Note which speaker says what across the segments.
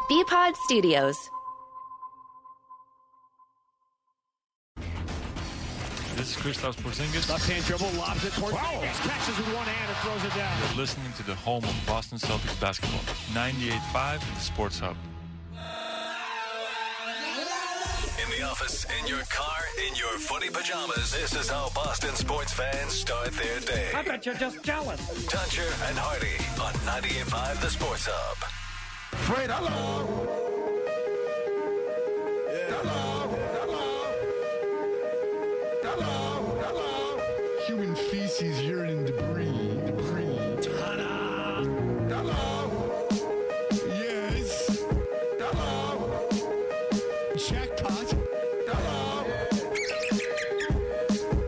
Speaker 1: BPod Studios.
Speaker 2: This is Kristaps Porzingis.
Speaker 3: Left-hand dribble, lobs it. Porzingis catches with one hand and throws it down.
Speaker 2: You're listening to the home of Boston Celtics basketball. 98.5 The Sports Hub.
Speaker 4: In the office, in your car, in your footy pajamas, this is how Boston sports fans start their day.
Speaker 3: I bet you're just jealous.
Speaker 4: Toucher and Hardy on 98.5 The Sports Hub.
Speaker 5: Fred, hello. Hello. Human feces, urine, and debris. Ta-da. Hello. Yes. Hello. Jackpot. Hello.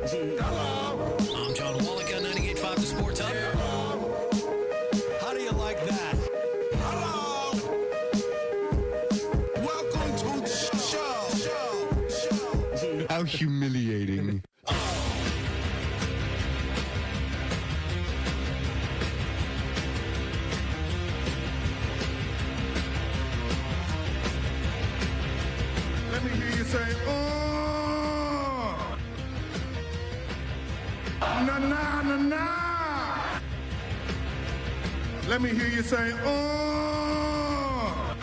Speaker 5: Hello.
Speaker 6: I'm John Wallach on 98.5 The Sports Hub.
Speaker 5: Hello.
Speaker 6: How do you like that?
Speaker 5: Hello. Welcome to the show. How humiliating. Let me hear you say, oh. Na, na, na, na. Let me hear you say, oh.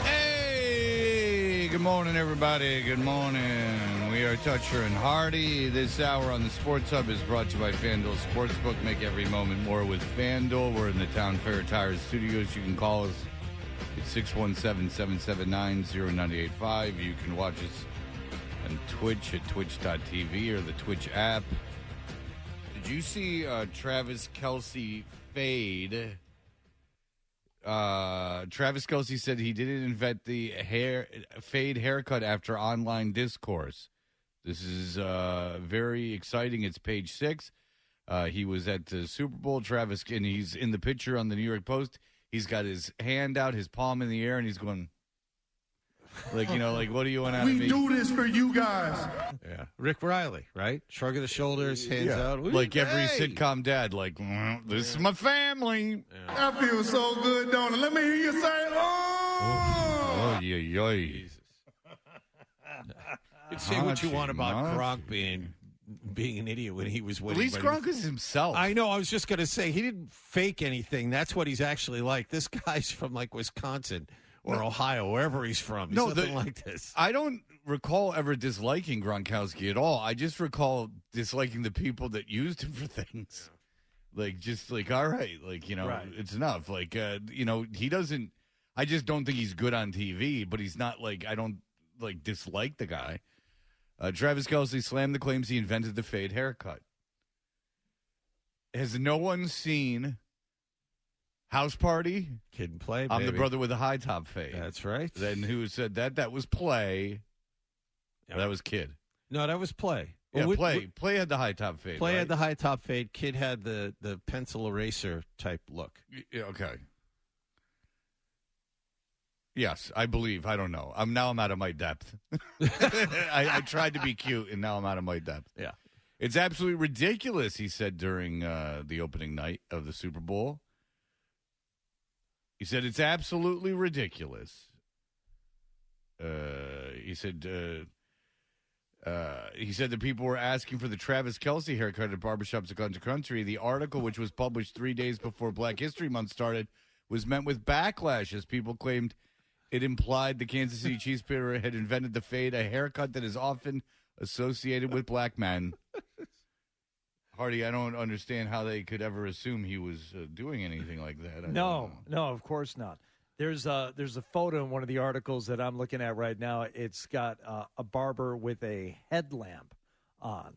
Speaker 7: Hey, good morning, everybody. Good morning. We are Toucher and Hardy. This hour on the Sports Hub is brought to you by FanDuel Sportsbook. Make every moment more with FanDuel. We're in the Town Fair Tires Studios. You can call us at 617-779-0985. You can watch us on Twitch at twitch.tv or the Twitch app. Did you see Travis Kelce fade? Travis Kelce said he didn't invent the fade haircut after online discourse. This is very exciting. It's page 6. He was at the Super Bowl. Travis, and he's in the picture on the New York Post. He's got his hand out, his palm in the air, and he's going, like, what do you want out of me?
Speaker 5: We do this for you guys.
Speaker 8: Yeah, Rick Riley, right? Shrug of the shoulders, hands out.
Speaker 7: Like every sitcom dad, like, this is my family.
Speaker 5: I feel so good, don't it? Let me hear you say, oh.
Speaker 7: Oh, yeah.
Speaker 8: Jesus. You say what you want about Gronk being an idiot when he was winning.
Speaker 7: At least Gronk is himself.
Speaker 8: I know. I was just going to say, he didn't fake anything. That's what he's actually like. This guy's from, like, Wisconsin or Ohio, wherever he's from. He's nothing like this.
Speaker 7: I don't recall ever disliking Gronkowski at all. I just recall disliking the people that used him for things. Like, just like, all right, like, right. It's enough. Like, he doesn't – I just don't think he's good on TV, but he's not, like – I don't, like, dislike the guy. Travis Kelce slammed the claims he invented the fade haircut. Has no one seen House Party?
Speaker 8: Kid and Play,
Speaker 7: I'm the brother with the high top fade.
Speaker 8: That's right.
Speaker 7: Then who said that? That was Play. Yep. That was Kid.
Speaker 8: No, that was Play.
Speaker 7: Yeah, Play had the high top fade.
Speaker 8: Play
Speaker 7: right?
Speaker 8: had the high top fade. Kid had the pencil eraser type look.
Speaker 7: Yeah, okay. Yes, I believe. I don't know. I'm out of my depth. I tried to be cute, and now I'm out of my depth.
Speaker 8: Yeah.
Speaker 7: It's absolutely ridiculous, he said during the opening night of the Super Bowl. He said, it's absolutely ridiculous. He said that people were asking for the Travis Kelce haircut at barbershops across the country. The article, which was published 3 days before Black History Month started, was met with backlash as people claimed it implied the Kansas City Chiefs player had invented the fade, a haircut that is often associated with black men. Hardy, I don't understand how they could ever assume he was doing anything like that.
Speaker 3: No, of course not. There's a photo in one of the articles that I'm looking at right now. It's got a barber with a headlamp on,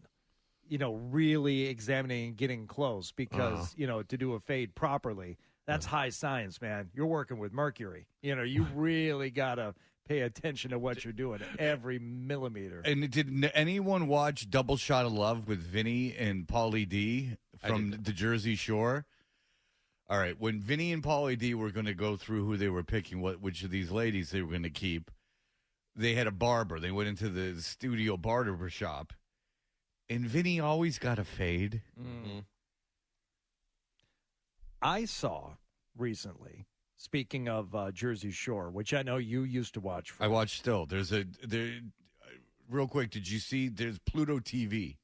Speaker 3: really examining and getting close because, to do a fade properly, that's high science, man. You're working with mercury. You really got to pay attention to what you're doing, every millimeter.
Speaker 7: And did anyone watch Double Shot of Love with Vinny and Pauly D from the Jersey Shore? All right, when Vinny and Pauly D were going to go through who they were picking, which of these ladies they were going to keep, they had a barber. They went into the studio barber shop, and Vinny always got a fade.
Speaker 3: Mm-hmm. I saw recently Speaking of Jersey Shore, which I know you used to watch.
Speaker 7: I watch still. Real quick, did you see there's Pluto TV?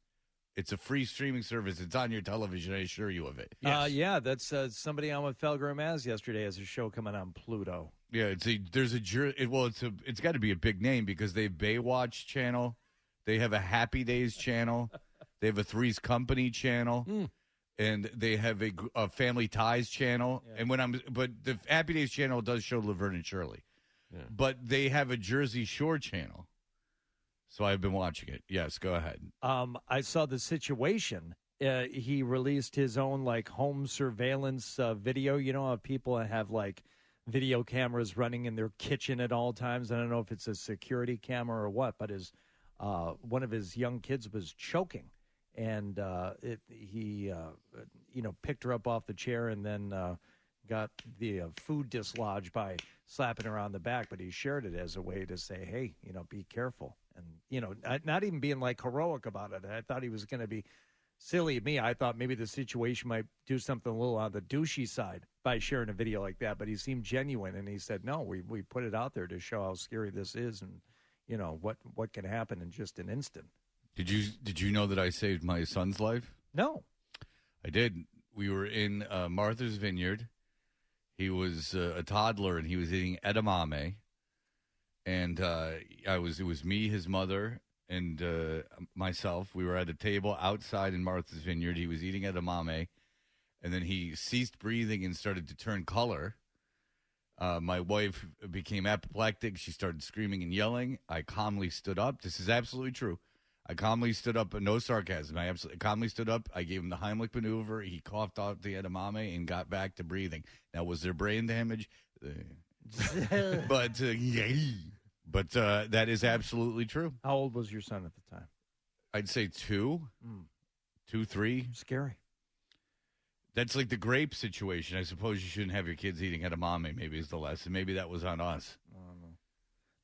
Speaker 7: It's a free streaming service. It's on your television. I assure you of it.
Speaker 3: Yes. Yeah, that's somebody on with Felger and Maz yesterday has a show coming on Pluto.
Speaker 7: Yeah, it's got to be a big name because they have Baywatch channel, they have a Happy Days channel, they have a Three's Company channel, and they have a Family Ties channel. Yeah. But the Happy Days channel does show Laverne and Shirley, but they have a Jersey Shore channel. So I've been watching it. Yes, go ahead.
Speaker 3: I saw The Situation. He released his own home surveillance video. You know how people have video cameras running in their kitchen at all times. I don't know if it's a security camera or what, but one of his young kids was choking, and he picked her up off the chair and then got the food dislodged by slapping her on the back. But he shared it as a way to say, hey, be careful. And, not even being heroic about it. I thought he was going to be silly of me. I thought maybe the situation might do something a little on the douchey side by sharing a video like that. But he seemed genuine, and he said, no, we put it out there to show how scary this is and, what can happen in just an instant.
Speaker 7: Did you know that I saved my son's life?
Speaker 3: No.
Speaker 7: I did. We were in Martha's Vineyard. He was a toddler, and he was eating edamame. And it was me, his mother, and myself. We were at a table outside in Martha's Vineyard. He was eating edamame, and then he ceased breathing and started to turn color. My wife became apoplectic. She started screaming and yelling. I calmly stood up. This is absolutely true. I calmly stood up. No sarcasm. I absolutely calmly stood up. I gave him the Heimlich maneuver. He coughed out the edamame and got back to breathing. Now, was there brain damage? But that is absolutely true.
Speaker 3: How old was your son at the time?
Speaker 7: I'd say 2, 2, 3.
Speaker 3: Scary.
Speaker 7: That's like the grape situation. I suppose you shouldn't have your kids eating edamame. Maybe is the lesson. Maybe that was on us.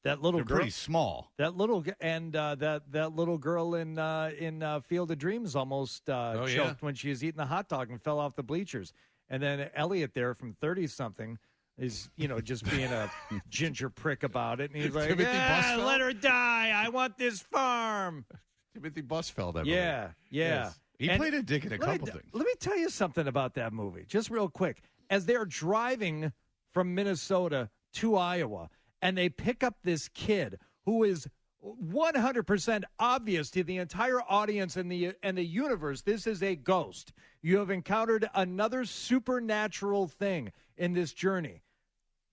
Speaker 3: That little
Speaker 7: They're
Speaker 3: girl,
Speaker 7: pretty small.
Speaker 3: That little that little girl in Field of Dreams almost choked when she was eating the hot dog and fell off the bleachers. And then Elliot there from 30-something is, just being a ginger prick about it. And he's like, let her die. I want this farm.
Speaker 8: Timothy Busfeld, I believe.
Speaker 3: Yeah.
Speaker 7: Yes. He played a dick in a couple things.
Speaker 3: Let me tell you something about that movie, just real quick. As they're driving from Minnesota to Iowa, and they pick up this kid who is 100% obvious to the entire audience and the universe, this is a ghost. You have encountered another supernatural thing in this journey.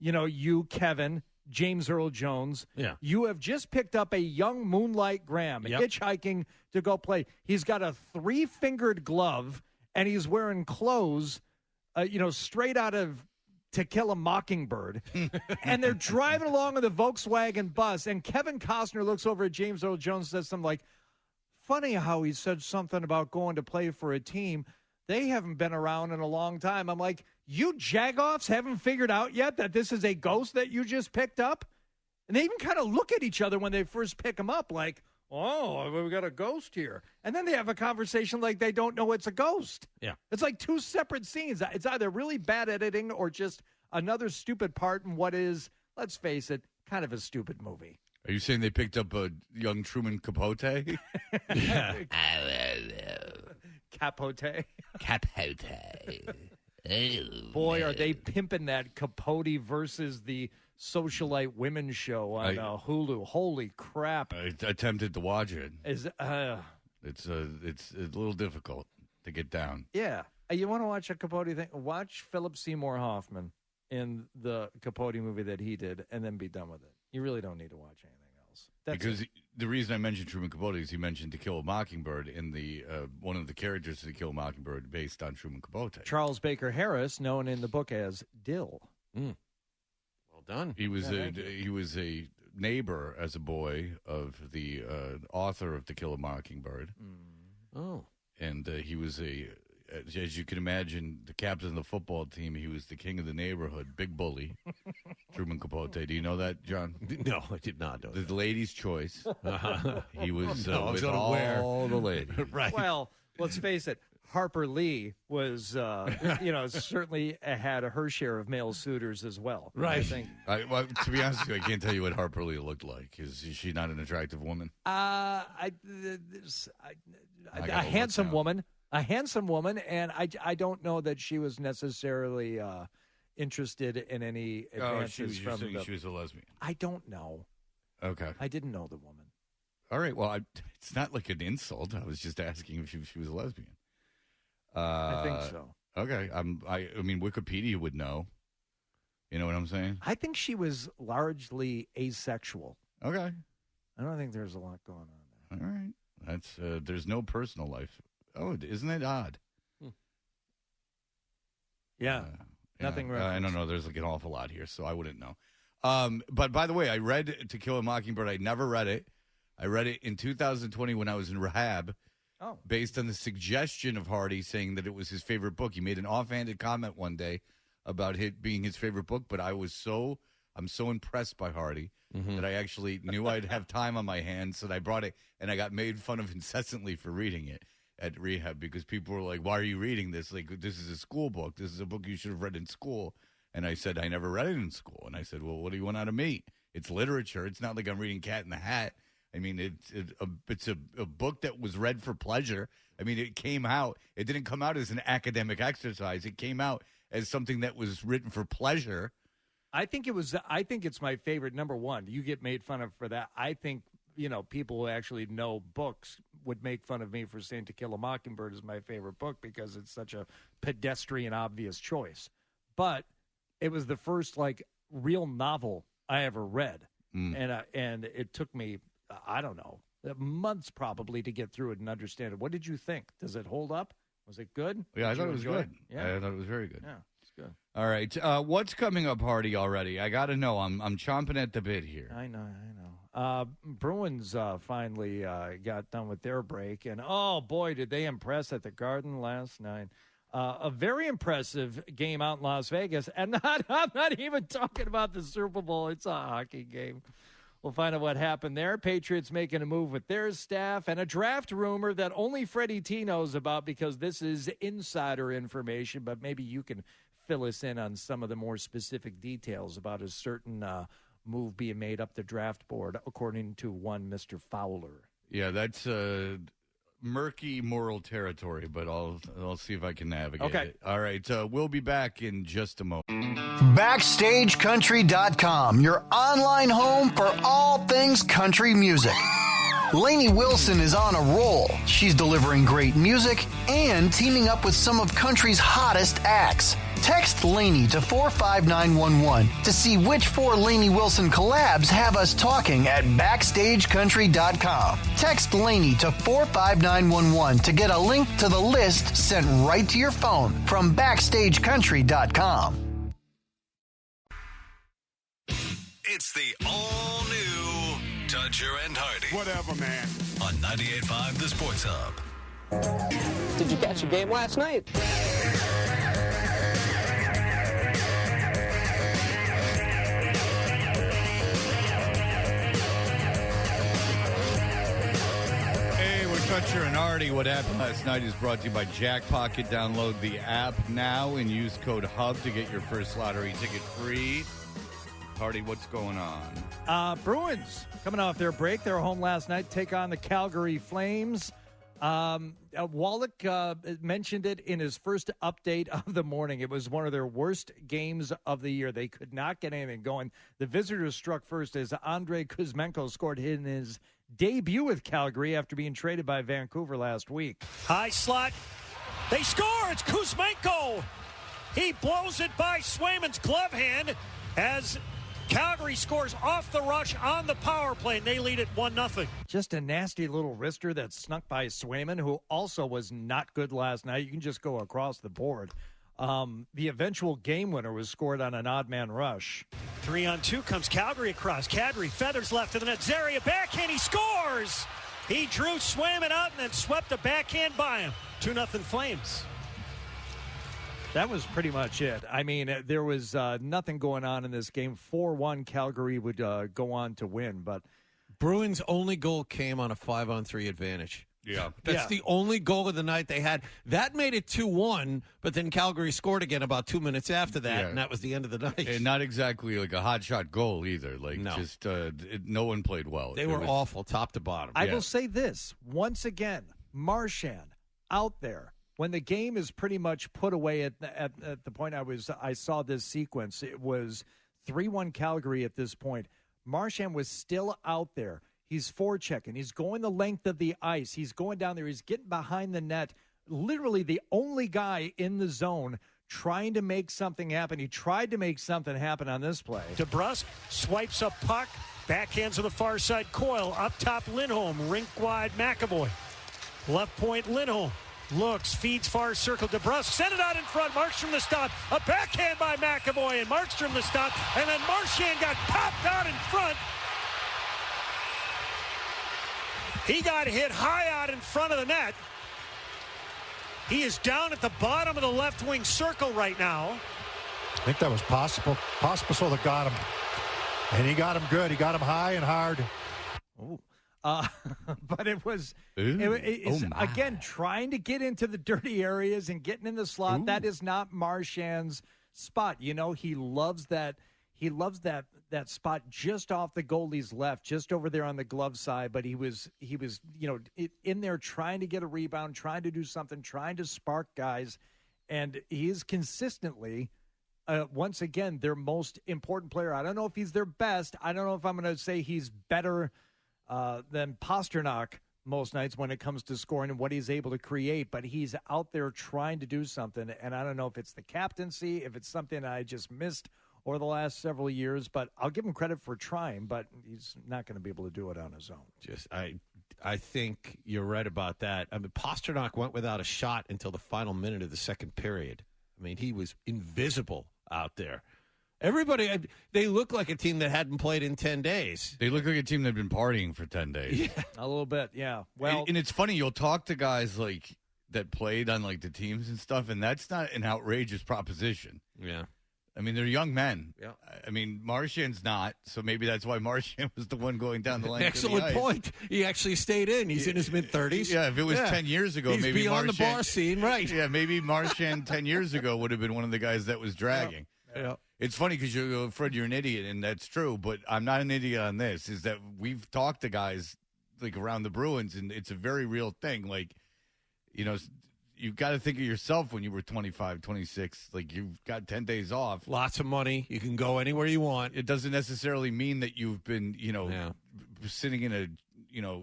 Speaker 3: You, Kevin, James Earl Jones, you have just picked up a young Moonlight Graham hitchhiking to go play. He's got a 3-fingered glove, and he's wearing clothes, straight out of To Kill a Mockingbird. And they're driving along in the Volkswagen bus, and Kevin Costner looks over at James Earl Jones and says something like, funny how he said something about going to play for a team. They haven't been around in a long time. I'm like, you jagoffs haven't figured out yet that this is a ghost that you just picked up? And they even kind of look at each other when they first pick him up like, oh, we got a ghost here. And then they have a conversation like they don't know it's a ghost.
Speaker 8: Yeah.
Speaker 3: It's like 2 separate scenes. It's either really bad editing or just another stupid part in what is, let's face it, kind of a stupid movie.
Speaker 7: Are you saying they picked up a young Truman Capote?
Speaker 3: Capote.
Speaker 7: Capote.
Speaker 3: Boy, are they pimping that Capote versus the Socialite Women show on Hulu. Holy crap.
Speaker 7: I attempted to watch it.
Speaker 3: It's
Speaker 7: a little difficult to get down.
Speaker 3: Yeah. You want to watch a Capote thing? Watch Philip Seymour Hoffman in the Capote movie that he did and then be done with it. You really don't need to watch anything else.
Speaker 7: Because the reason I mentioned Truman Capote is he mentioned To Kill a Mockingbird in the one of the characters of To Kill a Mockingbird based on Truman Capote.
Speaker 3: Charles Baker Harris, known in the book as Dill.
Speaker 8: Well done.
Speaker 7: He was a neighbor as a boy of the author of To Kill a Mockingbird.
Speaker 8: Oh.
Speaker 7: And he was as you can imagine, the captain of the football team. He was the king of the neighborhood, big bully, Truman Capote. Do you know that, John?
Speaker 8: No, I did not know that.
Speaker 7: The lady's choice. He was
Speaker 8: I was
Speaker 7: with all the ladies.
Speaker 8: Right.
Speaker 3: Well, let's face it. Harper Lee was, certainly had her share of male suitors as well.
Speaker 8: Right.
Speaker 3: I think.
Speaker 7: Well, to be honest with you, I can't tell you what Harper Lee looked like. Is she not an attractive woman?
Speaker 3: A handsome woman, and I don't know that she was necessarily interested in any advances
Speaker 7: she was a lesbian.
Speaker 3: I don't know.
Speaker 7: Okay.
Speaker 3: I didn't know the woman.
Speaker 7: All right. Well, it's not like an insult. I was just asking if she was a lesbian.
Speaker 3: I think so.
Speaker 7: Okay. I mean, Wikipedia would know. You know what I'm saying?
Speaker 3: I think she was largely asexual.
Speaker 7: Okay.
Speaker 3: I don't think there's a lot going on there.
Speaker 7: All right. That's there's no personal life. Oh, isn't it odd?
Speaker 3: Yeah. Nothing referenced.
Speaker 7: I don't know. There's like an awful lot here, so I wouldn't know. But by the way, I read To Kill a Mockingbird. I never read it. I read it in 2020 when I was in rehab.
Speaker 3: Oh.
Speaker 7: Based on the suggestion of Hardy saying that it was his favorite book. He made an offhanded comment one day about it being his favorite book, but I'm so impressed by Hardy that I actually knew I'd have time on my hands, so I brought it, and I got made fun of incessantly for reading it at rehab because people were like, "Why are you reading this? Like, this is a school book. This is a book you should have read in school." And I said, "I never read it in school." And I said, "Well, what do you want out of me? It's literature. It's not like I'm reading Cat in the Hat. I mean, it's a book that was read for pleasure. I mean, it came out. It didn't come out as an academic exercise. It came out as something that was written for pleasure."
Speaker 3: I think it's my favorite. Number one, you get made fun of for that. I think, people who actually know books would make fun of me for saying To Kill a Mockingbird is my favorite book because it's such a pedestrian, obvious choice. But it was the first, real novel I ever read. And it took me, I don't know, months probably to get through it and understand it. What did you think? Does it hold up? Was it good?
Speaker 7: Yeah, I thought it was good.
Speaker 3: Yeah.
Speaker 7: I thought it was very good.
Speaker 3: Yeah, it's good.
Speaker 7: All right. What's coming up, Hardy, already? I got to know. I'm chomping at the bit here.
Speaker 3: I know. Bruins finally got done with their break, and oh boy, did they impress at the Garden last night. A very impressive game out in Las Vegas, and I'm not even talking about the Super Bowl. It's a hockey game. We'll find out what happened there. Patriots making a move with their staff, and a draft rumor that only Freddie T knows about because this is insider information, but maybe you can fill us in on some of the more specific details about a certain move being made up the draft board, according to one Mr. Fowler.
Speaker 7: Yeah, that's murky moral territory, but I'll see if I can navigate it. All right, we'll be back in just a moment.
Speaker 1: BackstageCountry.com, your online home for all things country music. Lainey Wilson is on a roll. She's delivering great music and teaming up with some of country's hottest acts. Text Lainey to 45911 to see which 4 Lainey Wilson collabs have us talking at BackstageCountry.com. Text Lainey to 45911 to get a link to the list sent right to your phone from BackstageCountry.com.
Speaker 4: It's the all-new Dodger and Hardy.
Speaker 5: Whatever, man.
Speaker 4: On 98.5 The Sports Hub.
Speaker 9: Did you catch a game last night?
Speaker 7: Hey, we're Dodger and Hardy. What happened last night is brought to you by Jackpocket. Download the app now and use code HUB to get your first lottery ticket free. Hardy, what's going on?
Speaker 3: Bruins coming off their break. They were home last night, take on the Calgary Flames. Wallach mentioned it in his first update of the morning. It was one of their worst games of the year. They could not get anything going. The visitors struck first as Andrei Kuzmenko scored in his debut with Calgary after being traded by Vancouver last week.
Speaker 10: High slot. They score. It's Kuzmenko. He blows it by Swayman's glove hand as Calgary scores off the rush on the power play, and they lead it 1-0.
Speaker 3: Just a nasty little wrister that snuck by Swayman, who also was not good last night. You can just go across the board. The eventual game winner was scored on an odd man rush.
Speaker 10: 3-on-2 comes Calgary across. Kadri feathers left of the net. Zaria backhand. He scores. He drew Swayman out and then swept the backhand by him. 2-0 Flames.
Speaker 3: That was pretty much it. I mean, there was nothing going on in this game. 4-1, Calgary would go on to win. But
Speaker 8: Bruins' only goal came on a 5-on-3 advantage.
Speaker 7: Yeah.
Speaker 8: That's the only goal of the night they had. That made it 2-1, but then Calgary scored again about 2 minutes after that, and that was the end of the night.
Speaker 7: And not exactly like a hot shot goal either. Like, just no one played well.
Speaker 8: They were awful, top to bottom.
Speaker 3: I will say this, once again, Marchand out there. When the game is pretty much put away at the point I saw this sequence, it was 3-1 Calgary at this point. Marchand was still out there. He's forechecking. He's going the length of the ice. He's going down there. He's getting behind the net. Literally the only guy in the zone trying to make something happen. He tried to make something happen on this play.
Speaker 10: DeBrusque swipes a puck. Backhands to the far side. Coyle up top. Lindholm. Rink wide. McAvoy. Left point. Lindholm. Looks, feeds far circle. DeBrusque sent it out in front. Markstrom the stop. A backhand by McAvoy and Markstrom the stop. And then Marchand got popped out in front. He got hit high out in front of the net. He is down at the bottom of the left wing circle right now.
Speaker 11: I think that was possible. Pospisil that got him. And he got him good. He got him high and hard.
Speaker 3: Ooh. But it was, again, trying to get into the dirty areas and getting in the slot. Ooh. That is not Marchand's spot. You know, he loves that. He loves that spot just off the goalie's left, just over there on the glove side. But he was, in there trying to get a rebound, trying to do something, trying to spark guys. And he is consistently, once again, their most important player. I don't know if he's their best. I don't know if I'm going to say he's better than Pastrnak most nights when it comes to scoring and what he's able to create, but he's out there trying to do something, and I don't know if it's the captaincy, if it's something I just missed over the last several years, but I'll give him credit for trying, but he's not going to be able to do it on his own.
Speaker 8: I think you're right about that. I mean, Pastrnak went without a shot until the final minute of the second period. I mean, he was invisible out there. Everybody, they look like a team that hadn't played in 10 days.
Speaker 7: They look like a team that had been partying for 10 days.
Speaker 3: Yeah. A little bit, yeah. Well,
Speaker 7: and it's funny, you'll talk to guys like that played on like the teams and stuff, and that's not an outrageous proposition.
Speaker 8: Yeah.
Speaker 7: I mean, they're young men.
Speaker 8: Yeah.
Speaker 7: I mean, Marchand's not, so maybe that's why Marchand was the one going down the lane.
Speaker 8: Excellent point. He actually stayed in. He's in his mid-30s.
Speaker 7: Yeah, if it was 10 years ago,
Speaker 8: he's
Speaker 7: maybe
Speaker 8: beyond
Speaker 7: Marchand,
Speaker 8: the bar scene, right?
Speaker 7: Yeah, maybe Marchand 10 years ago would have been one of the guys that was dragging.
Speaker 8: Yeah.
Speaker 7: It's funny because you're Fred, you're an idiot, and that's true. But I'm not an idiot on this. Is that we've talked to guys like around the Bruins, and it's a very real thing. Like, you've got to think of yourself when you were 25, 26. Like, you've got 10 days off,
Speaker 8: lots of money. You can go anywhere you want.
Speaker 7: It doesn't necessarily mean that you've been, sitting in a,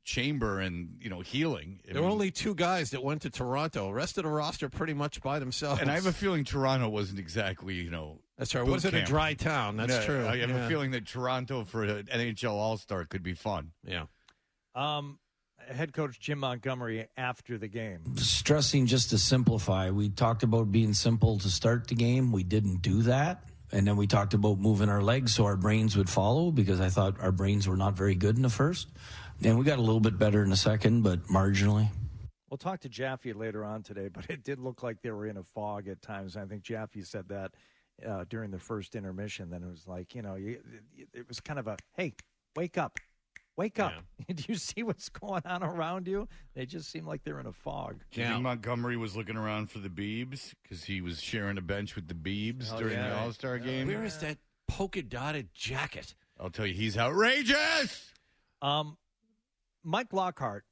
Speaker 7: chamber and healing.
Speaker 8: There were only two guys that went to Toronto. The rest of the roster pretty much by themselves.
Speaker 7: And I have a feeling Toronto wasn't exactly
Speaker 8: that's right. It wasn't a dry town. That's true.
Speaker 7: I have a feling that Toronto for an NHL All-Star could be fun.
Speaker 8: Yeah.
Speaker 3: Head coach Jim Montgomery after the game,
Speaker 12: stressing just to simplify. We talked about being simple to start the game. We didn't do that. And then we talked about moving our legs so our brains would follow, because I thought our brains were not very good in the first. And we got a little bit better in the second, but marginally.
Speaker 3: We'll talk to Jaffe later on today, but it did look like they were in a fog at times. I think Jaffe said that during the first intermission. Then it was like, it was kind of a, hey, wake up. Wake up. Yeah. Do you see what's going on around you? They just seem like they're in a fog.
Speaker 7: Do you think Montgomery was looking around for the Beebs because he was sharing a bench with the Beebs during the All-Star game?
Speaker 8: Where is that polka-dotted jacket?
Speaker 7: I'll tell you, he's outrageous.
Speaker 3: Mike Lockhart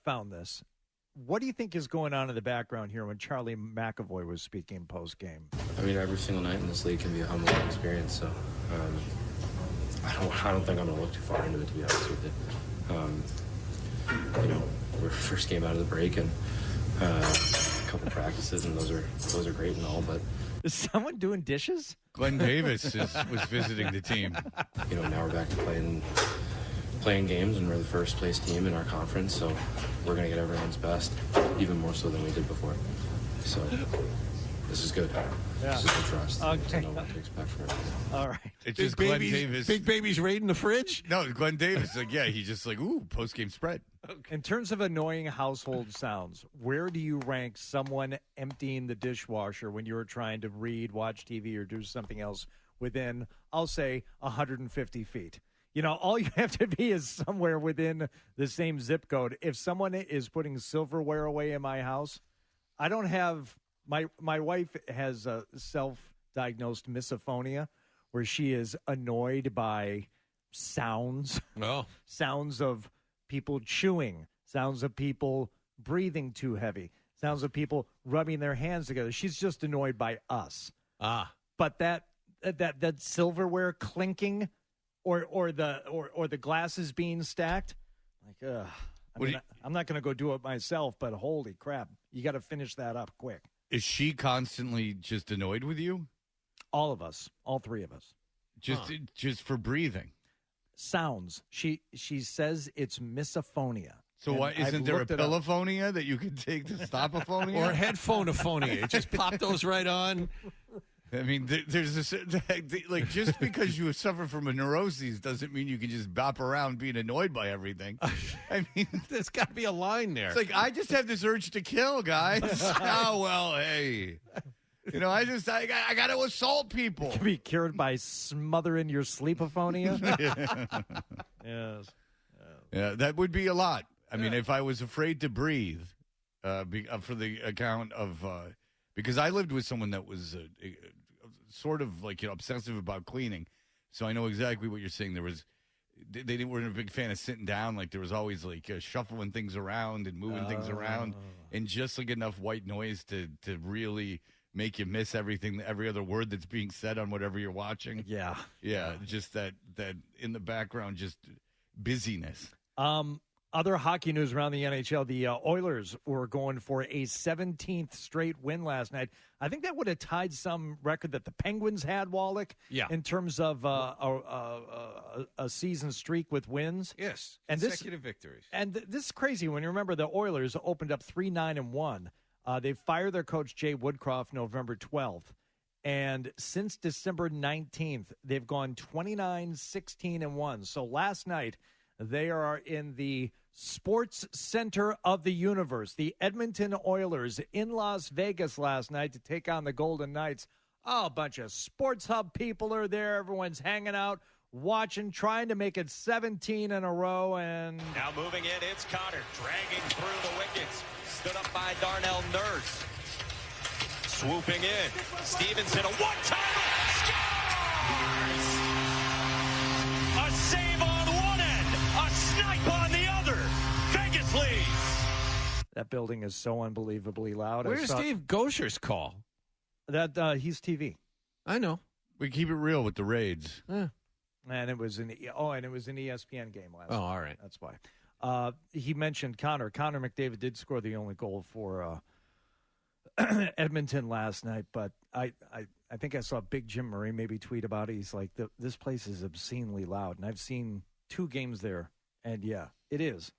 Speaker 3: found this. What do you think is going on in the background here when Charlie McAvoy was speaking post-game?
Speaker 13: I mean, every single night in this league can be a humbling experience, so I don't think I'm going to look too far into it, to be honest with you. We're first game out of the break and a couple practices, and those are great and all, but...
Speaker 3: Is someone doing dishes?
Speaker 7: Glenn Davis was visiting the team.
Speaker 13: Now we're back to playing games, and we're the first place team in our conference, so we're going to get everyone's best, even more so than we did before. So this is good.
Speaker 3: Yeah.
Speaker 13: This is good for us
Speaker 3: Okay.
Speaker 13: to know what to expect from it.
Speaker 3: All right.
Speaker 7: It's just Glenn
Speaker 8: babies,
Speaker 7: Davis.
Speaker 8: Big babies raiding the fridge?
Speaker 7: No, Glenn Davis. He's just like, ooh, post-game spread.
Speaker 3: In terms of annoying household sounds, where do you rank someone emptying the dishwasher when you're trying to read, watch TV, or do something else within, I'll say, 150 feet? All you have to be is somewhere within the same zip code. If someone is putting silverware away in my house, I don't have my wife has a self-diagnosed misophonia, where she is annoyed by sounds.
Speaker 8: Oh.
Speaker 3: Sounds of people chewing, sounds of people breathing too heavy, sounds of people rubbing their hands together. She's just annoyed by us. But that silverware clinking or the glasses being stacked, like, I'm not going to go do it myself, but holy crap, you got to finish that up quick.
Speaker 7: Is she constantly just annoyed with you?
Speaker 3: All of us, all three of us.
Speaker 7: Just for breathing?
Speaker 3: Sounds. She says it's misophonia.
Speaker 7: So why isn't there a pillophonia that you can take to stop a phonia?
Speaker 8: Or a headphonophonia. You just pop those right on.
Speaker 7: I mean, there's this, like, just because you suffer from a neuroses doesn't mean you can just bop around being annoyed by everything. I mean,
Speaker 8: there's got to be a line there.
Speaker 7: It's like, I just have this urge to kill, guys. Oh, well, hey. I got to assault people.
Speaker 3: You can be cured by smothering your sleepophonia. Yes.
Speaker 7: Yeah, that would be a lot. I mean, if I was afraid to breathe, for the account of, because I lived with someone that was sort of like obsessive about cleaning, so I know exactly what you're saying. They weren't a big fan of sitting down. Like there was always like shuffling things around and moving things around, and just like enough white noise to really make you miss every other word that's being said on whatever you're watching.
Speaker 3: Yeah.
Speaker 7: Just that in the background, just busyness.
Speaker 3: Other hockey news around the NHL, the Oilers were going for a 17th straight win last night. I think that would have tied some record that the Penguins had, Wallach, in terms of a season streak with wins.
Speaker 8: Yes,
Speaker 3: and
Speaker 8: consecutive victories.
Speaker 3: And this is crazy when you remember the Oilers opened up 3-9-1. They fired their coach, Jay Woodcroft, November 12th. And since December 19th, they've gone 29-16-1. So last night, they are in the sports center of the universe, the Edmonton Oilers in Las Vegas last night to take on the Golden Knights. Oh, a bunch of Sports Hub people are there. Everyone's hanging out, watching, trying to make it 17 in a row. And
Speaker 14: now moving in, it's Connor dragging through the wickets. Stood up by Darnell Nurse. Swooping in. Stevenson, a one-timer. Scores! A save on one end. A snipe on the other. Vegas leads.
Speaker 3: That building is so unbelievably loud.
Speaker 8: Where's Steve Gosher's call?
Speaker 3: That he's TV.
Speaker 8: I know.
Speaker 7: We keep it real with the raids.
Speaker 3: And it was an ESPN game last night.
Speaker 8: Oh, all right.
Speaker 3: That's why. He mentioned Connor. Connor McDavid did score the only goal for Edmonton last night, but I think I saw Big Jim Murray maybe tweet about it. He's like, this place is obscenely loud, and I've seen 2 games there, and yeah, it is.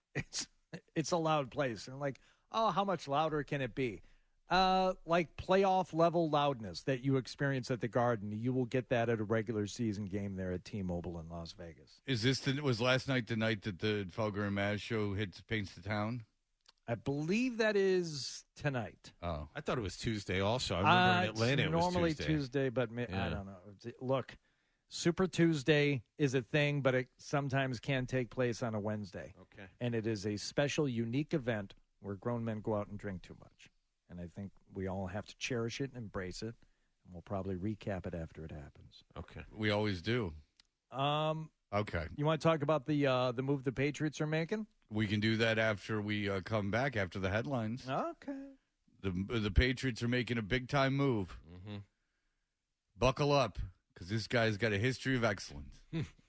Speaker 3: It's a loud place, and like, oh, how much louder can it be? Like playoff level loudness that you experience at the Garden, you will get that at a regular season game there at T-Mobile in Las Vegas.
Speaker 7: Was last night the night that the Felger and Maz show paints the town?
Speaker 3: I believe that is tonight.
Speaker 7: Oh,
Speaker 8: I thought it was Tuesday. Also, I remember in Atlanta it was
Speaker 3: normally
Speaker 8: Tuesday,
Speaker 3: but I don't know. Look, Super Tuesday is a thing, but it sometimes can take place on a Wednesday.
Speaker 8: Okay,
Speaker 3: and it is a special, unique event where grown men go out and drink too much. And I think we all have to cherish it and embrace it. And we'll probably recap it after it happens.
Speaker 8: Okay.
Speaker 7: We always do. Okay.
Speaker 3: You want to talk about the move the Patriots are making?
Speaker 7: We can do that after we come back, after the headlines.
Speaker 3: Okay.
Speaker 7: The Patriots are making a big-time move.
Speaker 8: Mm-hmm.
Speaker 7: Buckle up, because this guy's got a history of excellence.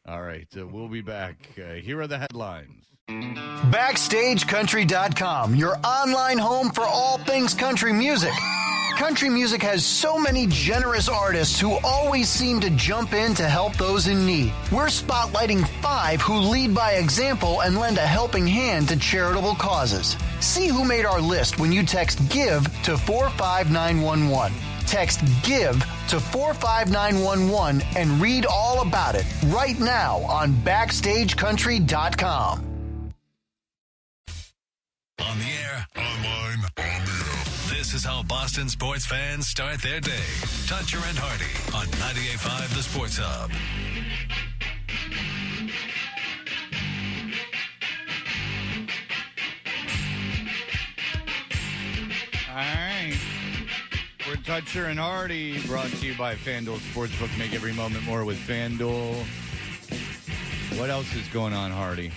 Speaker 7: All right. We'll be back. Here are the headlines.
Speaker 1: BackstageCountry.com, your online home for all things country music. Country music has so many generous artists who always seem to jump in to help those in need. We're spotlighting 5 who lead by example and lend a helping hand to charitable causes. See who made our list when you text GIVE to 45911. Text GIVE to 45911 and read all about it right now on BackstageCountry.com.
Speaker 4: On the air, online, on the air. This is how Boston sports fans start their day. Toucher and Hardy on 98.5 The Sports Hub.
Speaker 7: Toucher and Hardy, brought to you by FanDuel Sportsbook. Make every moment more with FanDuel. What else is going on, Hardy?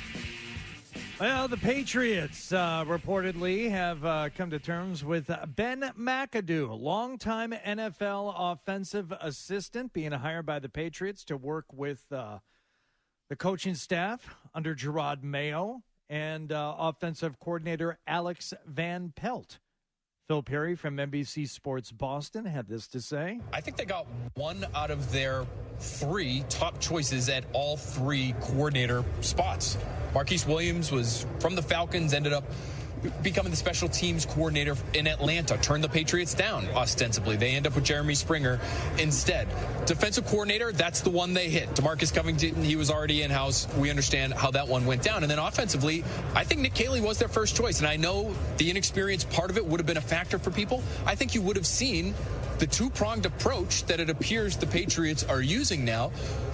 Speaker 3: Well, the Patriots reportedly have come to terms with Ben McAdoo, longtime NFL offensive assistant, being hired by the Patriots to work with the coaching staff under Gerard Mayo and offensive coordinator Alex Van Pelt. Phil Perry from NBC Sports Boston had this to say.
Speaker 15: I think they got one out of their three top choices at all three coordinator spots. Marquise Williams was from the Falcons, ended up becoming the special teams coordinator in Atlanta, turned the Patriots down, ostensibly. They end up with Jeremy Springer instead. Defensive coordinator, that's the one they hit. DeMarcus Covington, he was already in-house. We understand how that one went down. And then offensively, I think Nick Caley was their first choice. And I know the inexperience part of it would have been a factor for people. I think you would have seen the two-pronged approach that it appears the Patriots are using now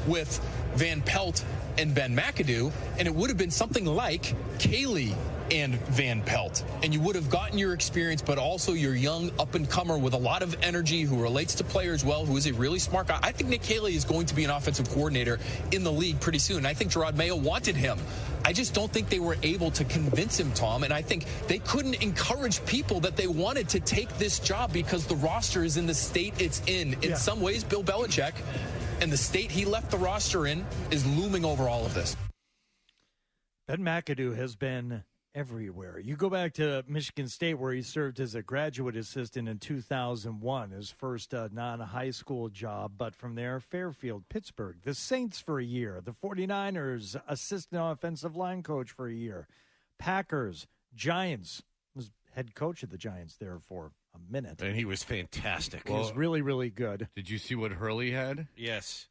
Speaker 15: with Van Pelt and Ben McAdoo, and it would have been something like Caley and Van Pelt. And you would have gotten your experience, but also your young up-and-comer with a lot of energy who relates to players well, who is a really smart guy. I think Nick Caley is going to be an offensive coordinator in the league pretty soon. I think Gerard Mayo wanted him. I just don't think they were able to convince him, Tom, and I think they couldn't encourage people that they wanted to take this job because the roster is in the state it's in. In some ways, Bill Belichick and the state he left the roster in is looming over all of this.
Speaker 3: Ben McAdoo has been everywhere. You go back to Michigan State, where he served as a graduate assistant in 2001, his first non-high school job. But from there, Fairfield, Pittsburgh, the Saints for a year, the 49ers, assistant offensive line coach for a year, Packers, Giants, was head coach of the Giants there for a minute.
Speaker 8: And he was fantastic.
Speaker 3: He was really, really good.
Speaker 7: Did you see what Hurley had?
Speaker 8: Yes.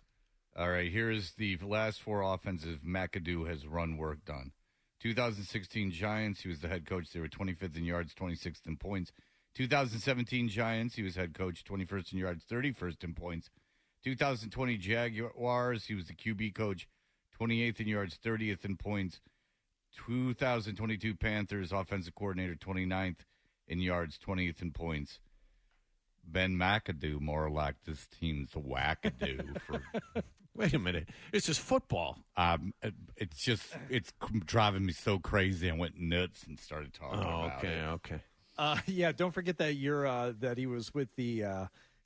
Speaker 7: All right, here's the last four offensive McAdoo has run work done. 2016 Giants, he was the head coach. They were 25th in yards, 26th in points. 2017 Giants, he was head coach, 21st in yards, 31st in points. 2020 Jaguars, he was the QB coach, 28th in yards, 30th in points. 2022 Panthers, offensive coordinator, 29th in yards, 20th in points. Ben McAdoo, more like this team's wackadoo for...
Speaker 8: Wait a minute. This is football.
Speaker 7: It's driving me so crazy. I went nuts and started talking about it.
Speaker 8: Okay.
Speaker 3: Yeah, don't forget that year that he was with the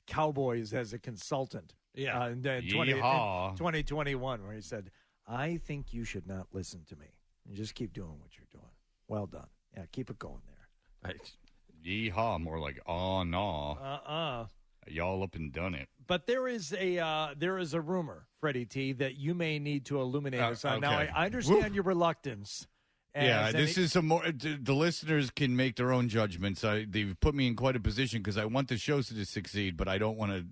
Speaker 3: Cowboys as a consultant.
Speaker 8: Yeah.
Speaker 3: In 2021, where he said, I think you should not listen to me. And just keep doing what you're doing. Well done. Yeah, keep it going there.
Speaker 7: Yeehaw, more like, oh, no. Y'all up and done it.
Speaker 3: But there is a rumor, Freddie T, that you may need to illuminate us on.
Speaker 7: Okay.
Speaker 3: Now, I understand your reluctance.
Speaker 7: The listeners can make their own judgments. They've put me in quite a position because I want the shows to succeed, but I don't want to.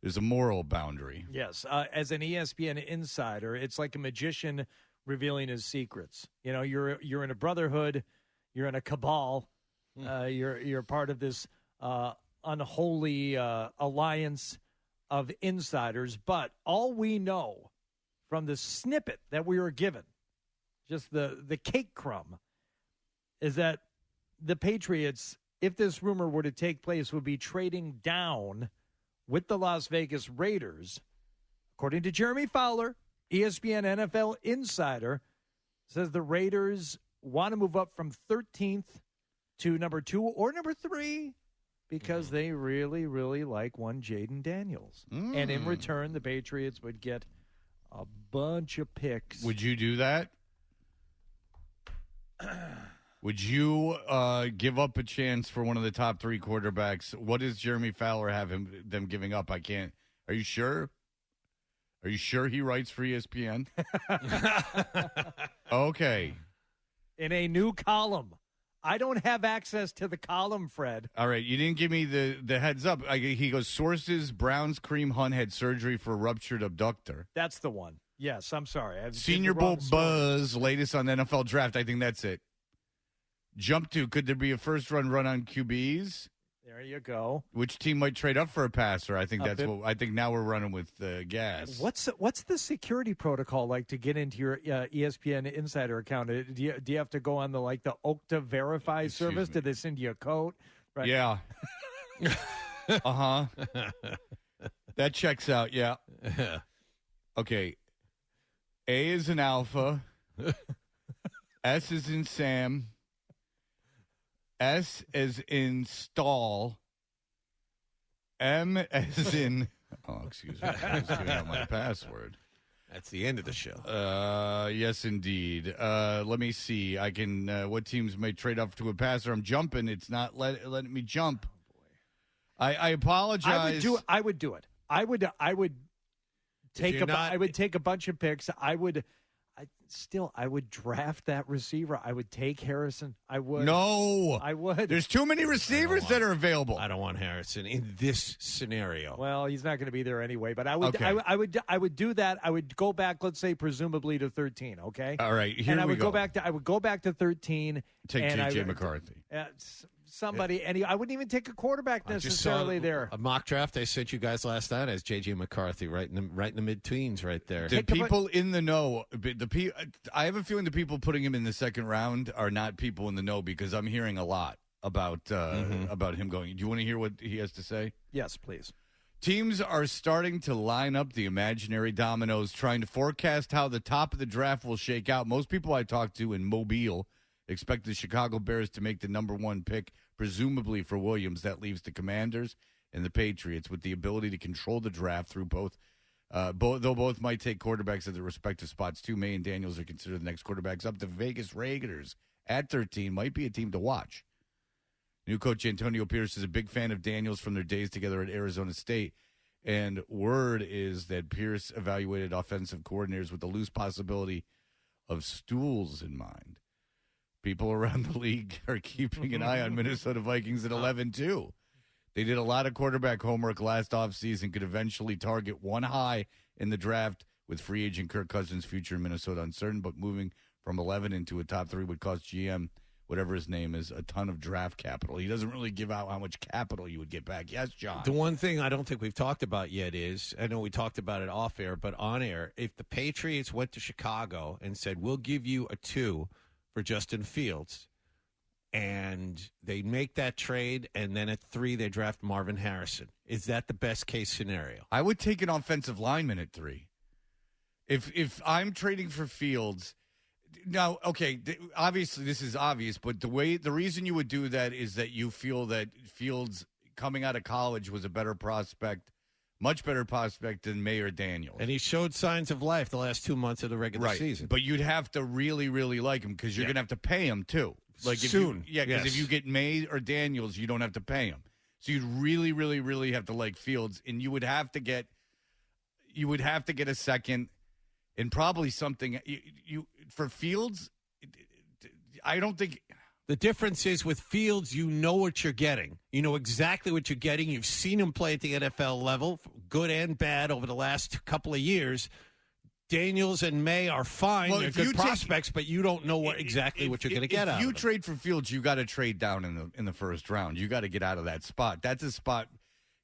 Speaker 7: There's a moral boundary.
Speaker 3: Yes, as an ESPN insider, it's like a magician revealing his secrets. You know, you're in a brotherhood, you're in a cabal, you're part of this unholy alliance of insiders. But all we know from the snippet that we were given, just the cake crumb, is that the Patriots, if this rumor were to take place, would be trading down with the Las Vegas Raiders. According to Jeremy Fowler, ESPN NFL insider, says the Raiders want to move up from 13th to number 2 or number 3 because they really, really like one Jaden Daniels. And in return, the Patriots would get a bunch of picks.
Speaker 7: Would you do that? Would you give up a chance for one of the top 3 quarterbacks? What does Jeremy Fowler have them giving up? I can't. Are you sure? Are you sure he writes for ESPN? Okay.
Speaker 3: In a new column. I don't have access to the column, Fred.
Speaker 7: All right. You didn't give me the heads up. He goes, sources, Browns Kareem Hunt had surgery for ruptured abductor.
Speaker 3: That's the one. Yes, I'm sorry.
Speaker 7: Senior Bowl buzz, latest on the NFL draft. I think that's it. Jump to, could there be a first-run on QBs?
Speaker 3: There you go.
Speaker 7: Which team might trade up for a passer? I think I think now we're running with gas.
Speaker 3: What's the security protocol like to get into your ESPN Insider account? Do you have to go on the Okta Verify service? Do they send you a code? Right.
Speaker 7: Yeah. Uh-huh. That checks out, yeah. Okay. A is in Alpha. S is in Sam. S is in Stall. M as in... Oh, excuse me. I was giving out my password.
Speaker 8: That's the end of the show.
Speaker 7: Yes, indeed. Let me see. I can. What teams may trade up to a passer? I'm jumping. It's not letting me jump. I apologize.
Speaker 3: I would do it. I would take I would take a bunch of picks. I would draft that receiver. I would take Harrison. I would.
Speaker 7: No,
Speaker 3: I would.
Speaker 7: There's too many receivers that are available.
Speaker 8: I don't want Harrison in this scenario.
Speaker 3: Well, he's not going to be there anyway. But I would.
Speaker 7: Okay.
Speaker 3: I would do that. I would go back. Let's say presumably to 13. Okay.
Speaker 7: All right. Here
Speaker 3: and I
Speaker 7: we
Speaker 3: would go back to. I would go back to 13.
Speaker 7: Take J.J. McCarthy.
Speaker 3: Somebody, and I wouldn't even take a quarterback necessarily there.
Speaker 8: A mock draft I sent you guys last night as J.J. McCarthy, right in the mid-teens, right there.
Speaker 7: The people in the know, I have a feeling the people putting him in the second round are not people in the know because I'm hearing a lot about him going. Do you want to hear what he has to say?
Speaker 3: Yes, please.
Speaker 7: Teams are starting to line up the imaginary dominoes, trying to forecast how the top of the draft will shake out. Most people I talked to in Mobile expect the Chicago Bears to make the number one pick, presumably for Williams. That leaves the Commanders and the Patriots with the ability to control the draft through both. Though both might take quarterbacks at their respective spots, too. May and Daniels are considered the next quarterbacks up. The Vegas Raiders at 13 might be a team to watch. New coach Antonio Pierce is a big fan of Daniels from their days together at Arizona State. And word is that Pierce evaluated offensive coordinators with the loose possibility of stools in mind. People around the league are keeping an eye on Minnesota Vikings at 11, too. They did a lot of quarterback homework last offseason, could eventually target one high in the draft with free agent Kirk Cousins' future in Minnesota uncertain, but moving from 11 into a top 3 would cost GM, whatever his name is, a ton of draft capital. He doesn't really give out how much capital you would get back. Yes, John.
Speaker 8: The one thing I don't think we've talked about yet is, I know we talked about it off air, but on air, if the Patriots went to Chicago and said, we'll give you a 2 for Justin Fields, and they make that trade, and then at 3 they draft Marvin Harrison. Is that the best case scenario?
Speaker 7: I would take an offensive lineman at 3. If I'm trading for Fields, now, okay, obviously this is obvious, but the reason you would do that is that you feel that Fields coming out of college was a better prospect, much better prospect than May or Daniels.
Speaker 8: And he showed signs of life the last 2 months of the regular season.
Speaker 7: But you'd have to really, really like him because you're going to have to pay him, too. Like
Speaker 8: Soon.
Speaker 7: Because if you get May or Daniels, you don't have to pay him. So you'd really, really, really have to like Fields, and you would have to get a second and probably something you for Fields. I don't think.
Speaker 8: The difference is with Fields, you know what you're getting. You know exactly what you're getting. You've seen him play at the NFL level, good and bad, over the last couple of years. Daniels and May are fine. They're good prospects, but you don't know exactly what you're going to get out of them.
Speaker 7: If you trade for Fields, you got to trade down in the first round. You got to get out of that spot. That's a spot.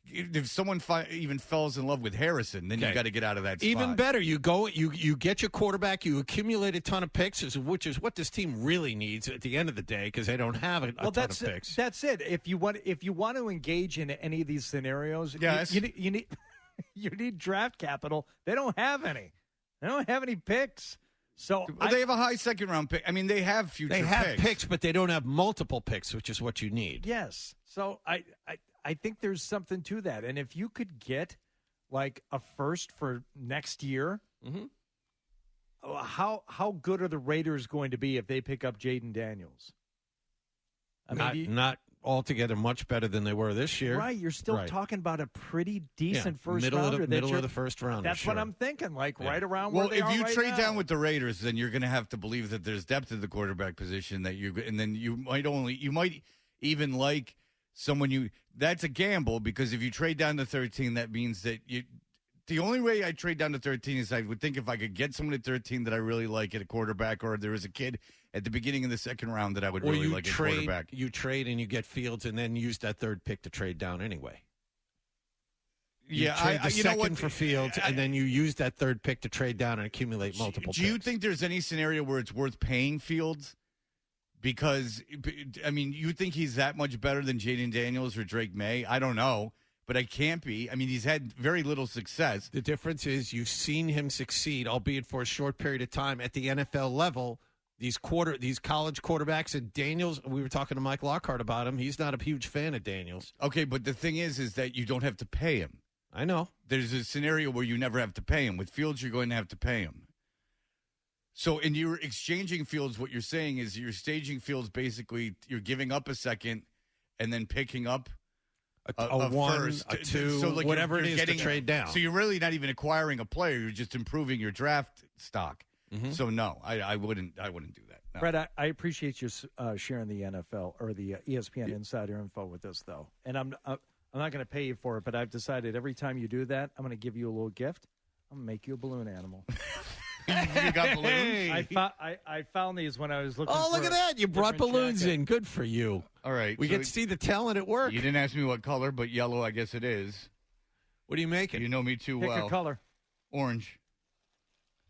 Speaker 7: If someone even falls in love with Harrison, then you got to get out of that spot.
Speaker 8: Even better, you go, you get your quarterback, you accumulate a ton of picks, which is what this team really needs at the end of the day because they don't have a ton of picks.
Speaker 3: That's it. If you want to engage in any of these scenarios,
Speaker 7: yes.
Speaker 3: you need you need draft capital. They don't have any. They don't have any picks. So
Speaker 7: they have a high second round pick. I mean, they have future picks.
Speaker 8: They have picks, but they don't have multiple picks, which is what you need.
Speaker 3: Yes. So I think there's something to that. And if you could get like a first for next year, how good are the Raiders going to be if they pick up Jaden Daniels?
Speaker 8: Not altogether much better than they were this year.
Speaker 3: Right. You're still talking about a pretty decent first
Speaker 8: middle
Speaker 3: rounder.
Speaker 8: Middle of the first round.
Speaker 3: That's what I'm thinking, right around where they are
Speaker 7: if you
Speaker 3: right
Speaker 7: trade
Speaker 3: now.
Speaker 7: down with the Raiders, then you're going to have to believe that there's depth at the quarterback position and then you might even like someone that's a gamble because if you trade down to 13, that means that the only way I trade down to 13 is I would think if I could get someone at 13 that I really like at a quarterback, or there is a kid at the beginning of the second round that I would really like at quarterback.
Speaker 8: You trade and you get Fields and then use that third pick to trade down anyway. You trade the second for Fields and then you use that third pick to trade down and accumulate multiple picks.
Speaker 7: Do you think there's any scenario where it's worth paying Fields? Because, I mean, you think he's that much better than Jaden Daniels or Drake May? I don't know. but I can't be. I mean, he's had very little success.
Speaker 8: The difference is you've seen him succeed, albeit for a short period of time, at the NFL level. These college quarterbacks, and Daniels, we were talking to Mike Lockhart about him. He's not a huge fan of Daniels.
Speaker 7: Okay, but the thing is that you don't have to pay him.
Speaker 8: I know.
Speaker 7: There's a scenario where you never have to pay him. With Fields, you're going to have to pay him. So in your exchanging Fields, what you're saying is you're staging Fields, basically you're giving up a second and then picking up a one, first,
Speaker 8: a two,
Speaker 7: so like
Speaker 8: whatever
Speaker 7: you're
Speaker 8: it is
Speaker 7: getting,
Speaker 8: to trade down.
Speaker 7: So you're really not even acquiring a player. You're just improving your draft stock. Mm-hmm. So no, I wouldn't do that. No.
Speaker 3: Fred, I appreciate you sharing the NFL or the ESPN Insider info with us, though. And I'm not going to pay you for it, but I've decided every time you do that, I'm going to give you a little gift. I'm going to make you a balloon animal.
Speaker 7: You got balloons?
Speaker 3: I found these when I was looking.
Speaker 8: Oh, look at that! You brought balloons
Speaker 3: jacket.
Speaker 8: in. Good for you.
Speaker 7: All right,
Speaker 8: we get to see the talent at work.
Speaker 7: You didn't ask me what color, but yellow, I guess it is.
Speaker 8: What are you making?
Speaker 7: You know me too
Speaker 3: Pick
Speaker 7: well.
Speaker 3: a color.
Speaker 7: Orange.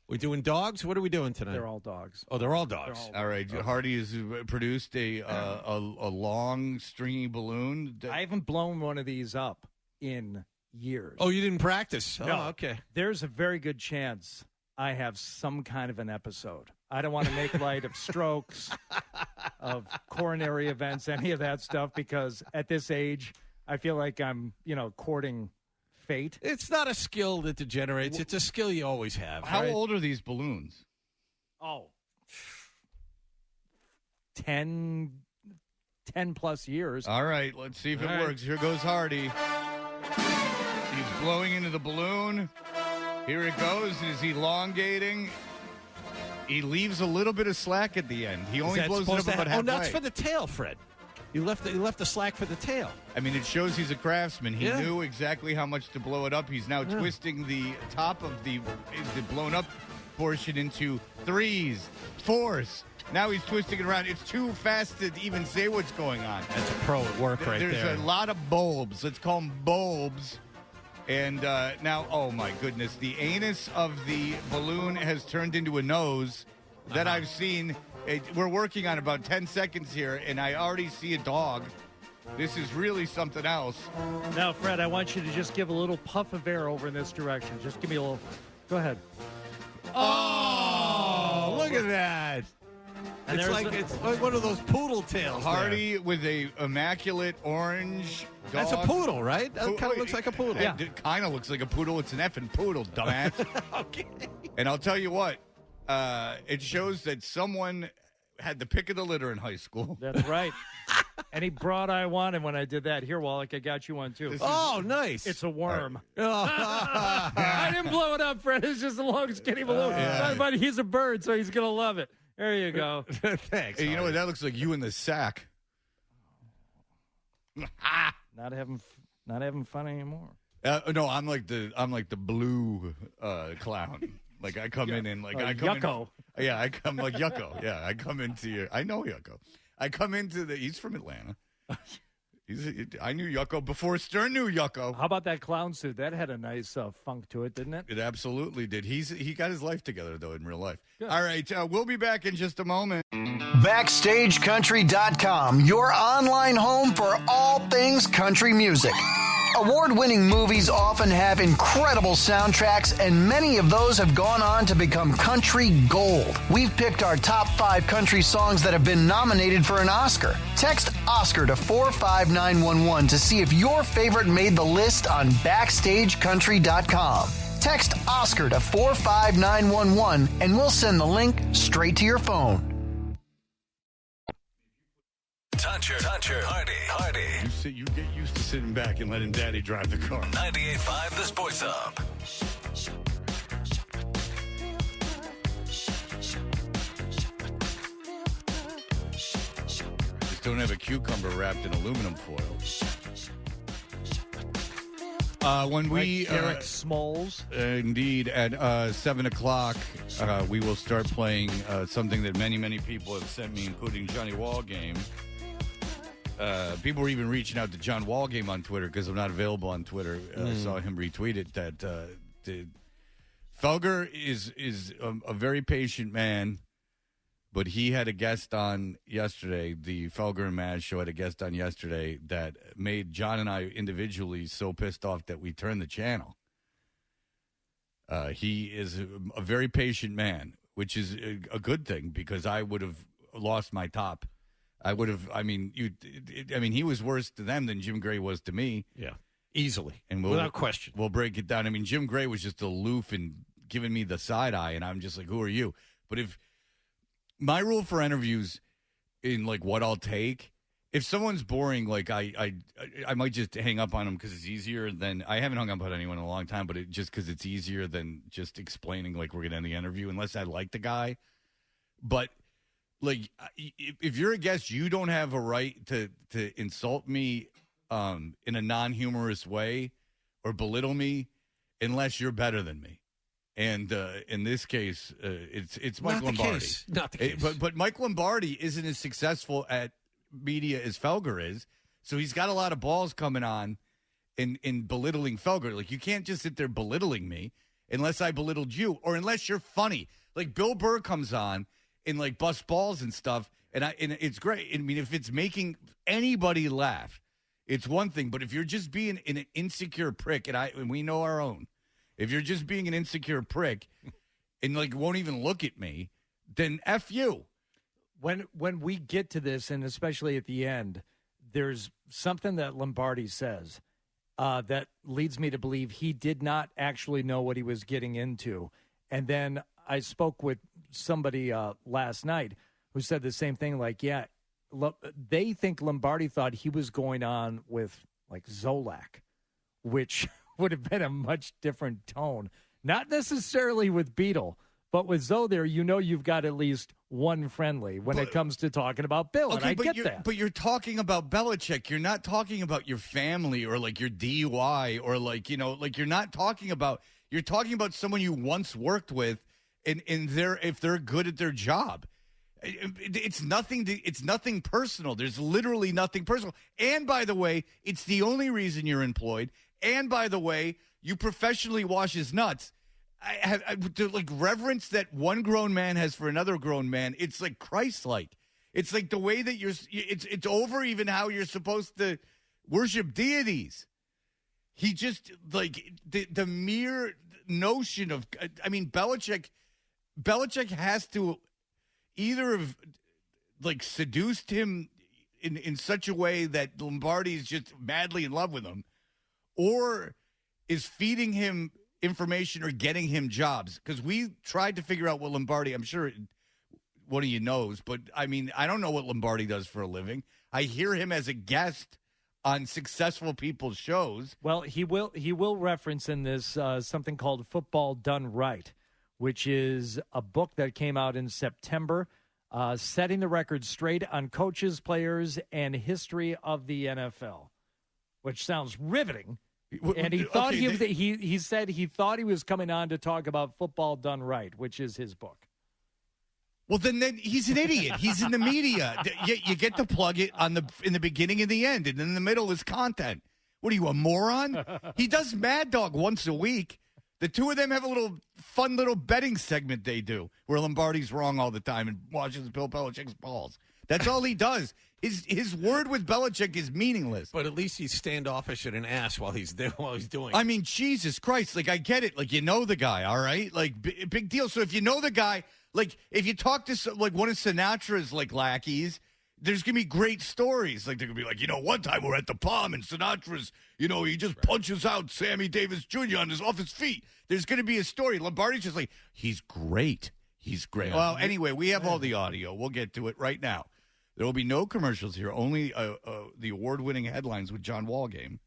Speaker 8: We doing dogs? What are we doing tonight?
Speaker 3: They're all dogs.
Speaker 8: Oh, they're all dogs.
Speaker 7: All right. Okay. Hardy has produced a long, stringy balloon.
Speaker 3: I haven't blown one of these up in years.
Speaker 8: Oh, you didn't practice?
Speaker 3: No.
Speaker 8: Oh, okay.
Speaker 3: There's a very good chance I have some kind of an episode. I don't want to make light of strokes, of coronary events, any of that stuff, because at this age, I feel like I'm, courting fate.
Speaker 8: It's not a skill that degenerates. It's a skill you always have.
Speaker 7: How
Speaker 8: right?
Speaker 7: old are these balloons?
Speaker 3: Oh, 10 plus years.
Speaker 7: All right, let's see if it works. Here goes Hardy. He's blowing into the balloon. Here it goes. It is elongating. He leaves a little bit of slack at the end. He only blows it up about halfway.
Speaker 8: Oh, that's for the tail, Fred. You left the slack for the tail.
Speaker 7: I mean, it shows he's a craftsman. He knew exactly how much to blow it up. He's now twisting the top of the blown up portion into 3s, 4s. Now he's twisting it around. It's too fast to even say what's going on.
Speaker 8: That's a pro at work right there.
Speaker 7: There's a lot of bulbs. Let's call them bulbs. And now, oh my goodness, the anus of the balloon has turned into a nose that I've seen. We're working on about 10 seconds here, and I already see a dog. This is really something else.
Speaker 3: Now, Fred, I want you to just give a little puff of air over in this direction. Just give me a little. Go ahead.
Speaker 8: Oh, look at that.
Speaker 3: And
Speaker 8: it's like one of those poodle tails.
Speaker 7: Hardy with a immaculate orange dog.
Speaker 8: That's a poodle, right? That kind of looks like a poodle.
Speaker 7: Yeah. It kind of looks like a poodle. It's an effing poodle, dumbass.
Speaker 8: Okay.
Speaker 7: And I'll tell you what. It shows that someone had the pick of the litter in high school.
Speaker 3: That's right. Any broad I wanted when I did that. Here, Wallach, I got you one, too.
Speaker 8: Nice.
Speaker 3: It's a worm. I didn't blow it up, Fred. It's just a long, skinny balloon. But he's a bird, so he's going to love it. There you go.
Speaker 8: Thanks.
Speaker 7: Hey, you know what? That looks like you in the sack.
Speaker 3: Not having fun anymore.
Speaker 7: No, I'm like the blue clown. Like I come in and like I come
Speaker 3: Yucko.
Speaker 7: I come like Yucko. Yeah, I come into your. I know Yucko. I come into the. He's from Atlanta. I knew Yucko before Stern knew Yucko.
Speaker 3: How about that clown suit? That had a nice funk to it, didn't it?
Speaker 7: It absolutely did. He got his life together though in real life. Good. All right, we'll be back in just a moment.
Speaker 1: BackstageCountry.com, your online home for all things country music. Award-winning movies often have incredible soundtracks, and many of those have gone on to become country gold. We've picked our top 5 country songs that have been nominated for an Oscar. Text Oscar to 45911 to see if your favorite made the list on BackstageCountry.com. Text Oscar to 45911 and we'll send the link straight to your phone.
Speaker 4: Toucher, Hardy.
Speaker 7: You get used to sitting back and letting Daddy drive the car.
Speaker 4: 98.5 The Sports Hub.
Speaker 7: Just don't have a cucumber wrapped in aluminum foil. When we
Speaker 3: Derek Smalls,
Speaker 7: indeed, at 7 o'clock, we will start playing something that many people have sent me, including Johnny Wallgame. People were even reaching out to John Wallgame on Twitter because I'm not available on Twitter. I saw him retweet it that Felger is a very patient man, But he had a guest on yesterday. The Felger and Maz show had a guest on yesterday that made John and I individually so pissed off that we turned the channel. He is a very patient man, which is a good thing because I would have lost my top. I would have. I mean, he was worse to them than Jim Gray was to me.
Speaker 8: Yeah, easily
Speaker 7: and
Speaker 8: without question.
Speaker 7: We'll break it down. I mean, Jim Gray was just aloof and giving me the side eye, and I'm just like, "Who are you?" But if my rule for interviews in like what I'll take, if someone's boring, like I might just hang up on them because it's easier than I haven't hung up on anyone in a long time, but just because it's easier than just explaining like we're gonna end the interview unless I like the guy. But like if you're a guest, you don't have a right to insult me in a non-humorous way or belittle me unless you're better than me. And in this case, it's Mike Lombardi.
Speaker 8: Not the case.
Speaker 7: But Mike Lombardi isn't as successful at media as Felger is, so he's got a lot of balls coming on in belittling Felger. Like you can't just sit there belittling me unless I belittled you or unless you're funny. Like Bill Burr comes on and like bust balls and stuff, and it's great. I mean, if it's making anybody laugh, it's one thing. But if you're just being an insecure prick, and we know our own. If you're just being an insecure prick and like won't even look at me, then F you.
Speaker 3: When we get to this, and especially at the end, there's something that Lombardi says that leads me to believe he did not actually know what he was getting into. And then I spoke with somebody last night who said the same thing. Like, yeah, they think Lombardi thought he was going on with like Zolak, which would have been a much different tone. Not necessarily with Beetle, but with Zoe there, you've got at least one friendly when it comes to talking about Bill,
Speaker 7: okay,
Speaker 3: and I get that.
Speaker 7: But you're talking about Belichick. You're not talking about your family or like your DUI or like, like you're not talking about – you're talking about someone you once worked with and if they're good at their job. It's nothing personal. There's literally nothing personal. And by the way, it's the only reason you're employed. And by the way, you professionally wash his nuts. The like reverence that one grown man has for another grown man. It's like Christ-like. It's like the way that it's over even how you're supposed to worship deities. He just like the mere notion of, I mean, Belichick has to either have like seduced him in such a way that Lombardi's just madly in love with him, or is feeding him information or getting him jobs. Because we tried to figure out what Lombardi, I'm sure one of you knows, but I mean, I don't know what Lombardi does for a living. I hear him as a guest on successful people's shows.
Speaker 3: Well, he will reference in this something called Football Done Right, which is a book that came out in September, setting the record straight on coaches, players, and history of the NFL, which sounds riveting. And he thought he said he thought he was coming on to talk about Football Done Right, which is his book.
Speaker 7: Well, then he's an idiot. He's in the media. You get to plug it in the beginning and the end, and in the middle is content. What are you, a moron? He does Mad Dog once a week. The two of them have a fun little betting segment they do where Lombardi's wrong all the time and washes Bill Belichick's balls. That's all he does. His word with Belichick is meaningless.
Speaker 8: But at least he's standoffish and an ass while he's doing it.
Speaker 7: I mean, Jesus Christ. Like, I get it. Like, you know the guy, all right? Like, big deal. So if you know the guy, like, if you talk to, like, one of Sinatra's, like, lackeys, there's going to be great stories. Like, they're going to be like, one time we're at the Palm and Sinatra's, he just punches out Sammy Davis Jr. off his feet. There's going to be a story. Lombardi's just like, he's great. He's great. Yeah. Well, anyway, we have all the audio. We'll get to it right now. There will be no commercials here, only the award-winning headlines with John Wall game.